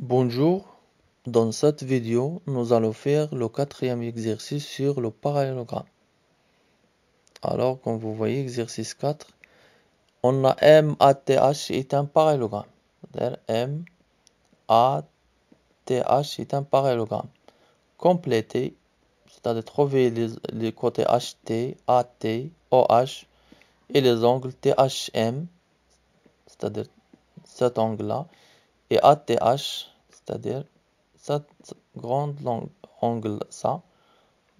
Bonjour, dans cette vidéo, nous allons faire le quatrième exercice sur le parallélogramme. Alors, comme vous voyez, exercice 4, on a MATH est un parallélogramme. C'est-à-dire MATH est un parallélogramme. Compléter, c'est-à-dire trouver les côtés HT, AT, OH et les angles THM, c'est-à-dire cet angle-là, et ATH, c'est-à-dire cette grande angle ça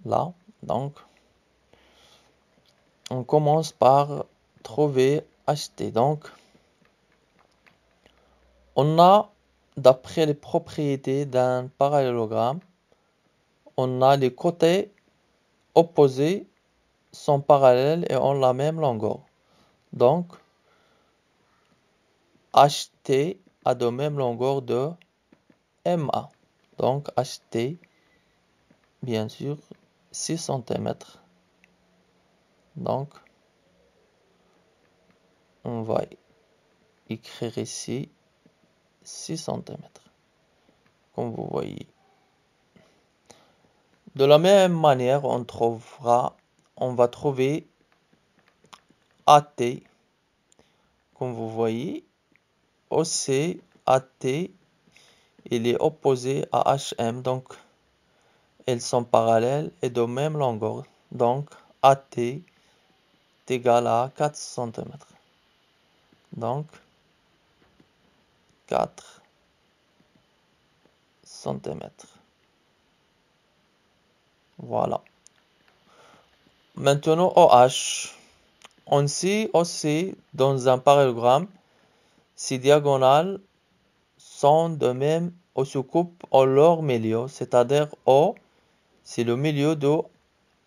là. Donc on commence par trouver HT. Donc on a, d'après les propriétés d'un parallélogramme, on a les côtés opposés sont parallèles et ont la même longueur. Donc HT a de même longueur de MA. Donc HT, bien sûr, 6 cm. Donc on va écrire ici 6 cm, comme vous voyez. De la même manière, on va trouver AT, comme vous voyez. OC, AT, il est opposé à HM, donc elles sont parallèles et de même longueur. Donc AT est égal à 4 cm. Donc 4 cm. Voilà. Maintenant OH. On sait aussi dans un parallélogramme, ces diagonales sont de même ou se coupent en leur milieu, c'est-à-dire O, c'est le milieu de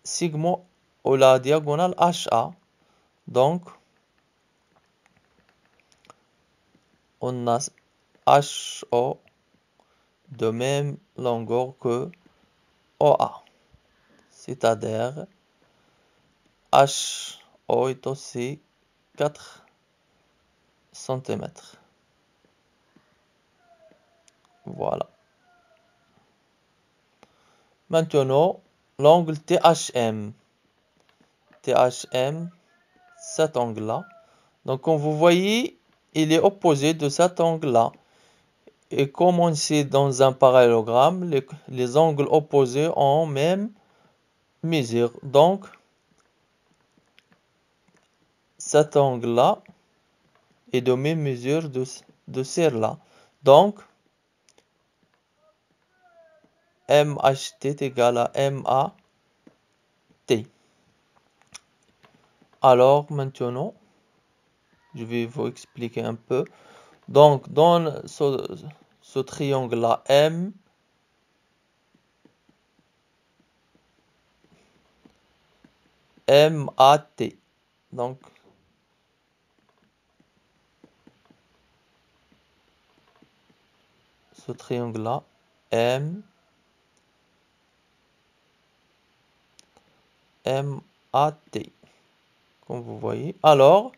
sigma ou la diagonale HA. Donc, on a HO de même longueur que OA, c'est-à-dire HO est aussi 4 cm. Voilà. Maintenant, l'angle THM. THM, cet angle-là. Donc, comme vous voyez, il est opposé de cet angle-là. Et comme on sait dans un parallélogramme, les angles opposés ont même mesure. Donc, cet angle-là est de même mesure de celle-là. Donc, MHT est égal à MAT. Alors, maintenant, je vais vous expliquer un peu. Donc, dans ce triangle-là, MAT. Donc, ce triangle-là, MAT. Comme vous voyez. Alors,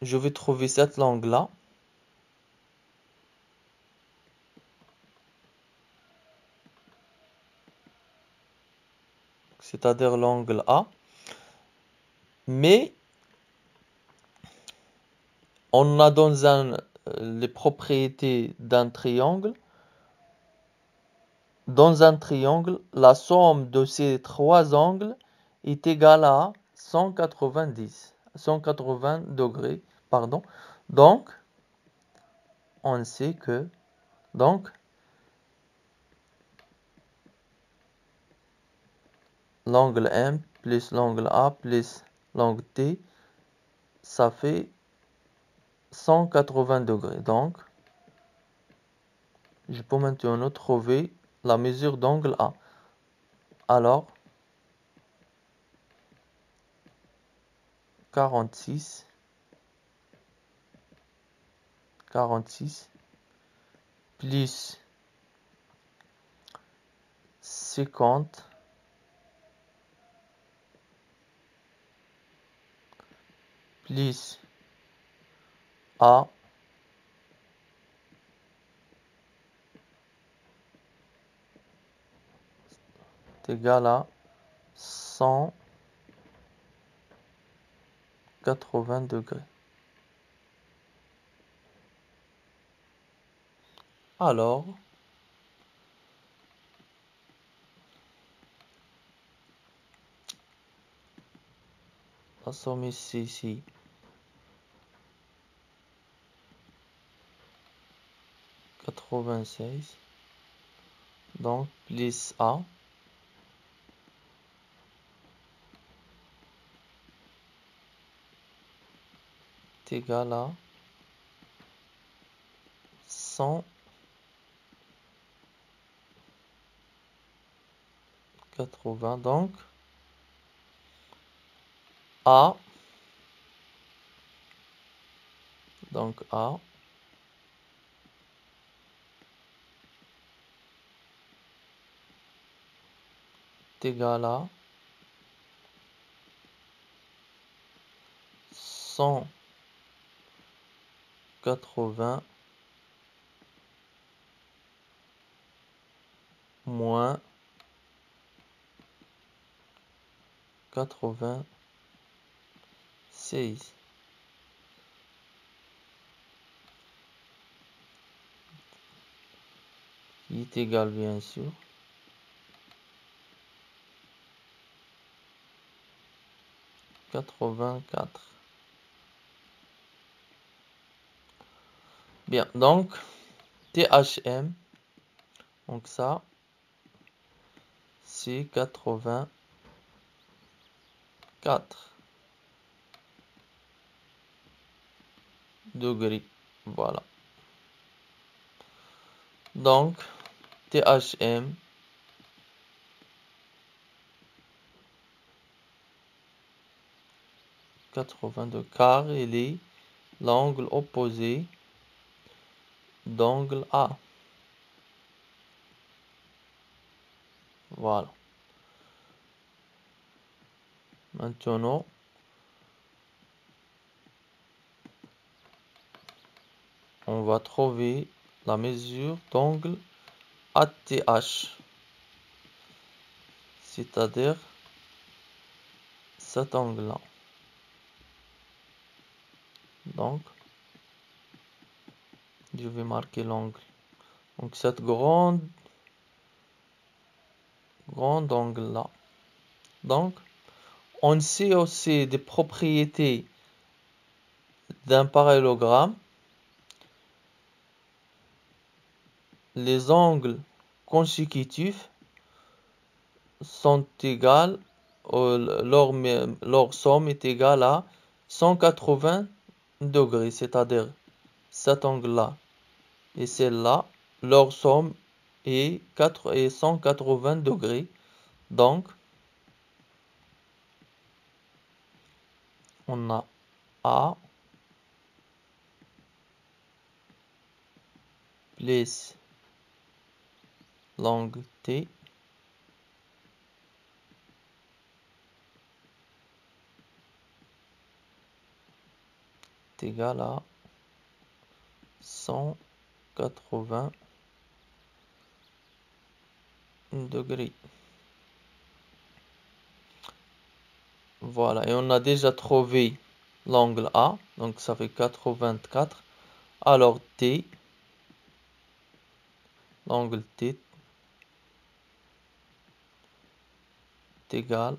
je vais trouver cette langue-là. C'est-à-dire l'angle A. Mais, on a dans les propriétés d'un triangle. Dans un triangle, la somme de ces trois angles est égale à 180 degrés, pardon. Donc, on sait que, donc, l'angle M plus l'angle A plus l'angle T, ça fait 180 degrés. Donc, je peux maintenant trouver la mesure d'angle A. Alors, 46 plus 50 plus A égal à 180 degrés. Alors, la somme ici, 96, donc plus A, est égal à 180, donc A, est égal à 180 moins 96. Qui est égal bien sûr 84. Bien, donc THM, donc ça c'est 84 degrés. Voilà. Donc THM car il est l'angle opposé d'angle A. Voilà. Maintenant, on va trouver la mesure d'angle ATH, c'est-à-dire cet angle-là. Donc, je vais marquer l'angle. Donc, cette grande angle-là. Donc, on sait aussi des propriétés d'un parallélogramme. Les angles consécutifs sont égales, leur somme est égale à 180 degrés, c'est-à-dire cet angle-là et celle-là, leur somme est 180 degrés. Donc, on a A plus l'angle T est égal à 180 degrés. Voilà, et on a déjà trouvé l'angle A, donc ça fait 84. Alors T, l'angle T est égal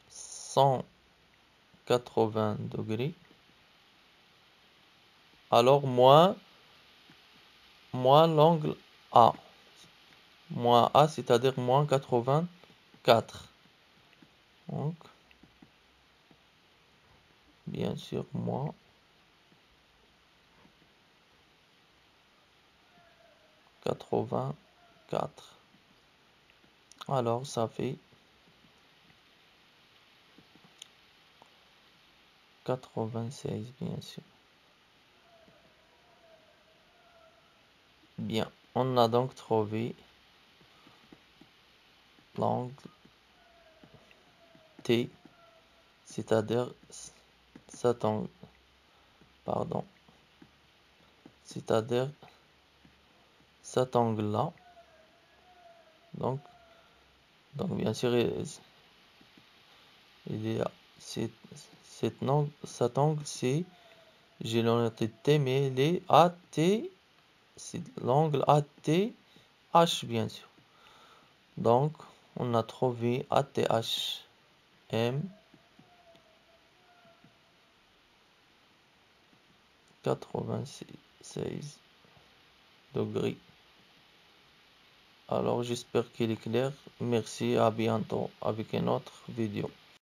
180 degrés. Alors moins l'angle A. Moins A, c'est-à-dire moins 84. Donc, bien sûr, moins 84. Alors, ça fait 96, bien sûr. Bien, on a donc trouvé l'angle T, c'est-à-dire cet angle, pardon, c'est-à-dire cet angle-là. Donc bien sûr, il y a cet angle C, j'ai noté T, mais il est AT, c'est l'angle ATH, bien sûr. Donc, on a trouvé ATHM 96 degrés. Alors, j'espère qu'il est clair. Merci, à bientôt avec une autre vidéo.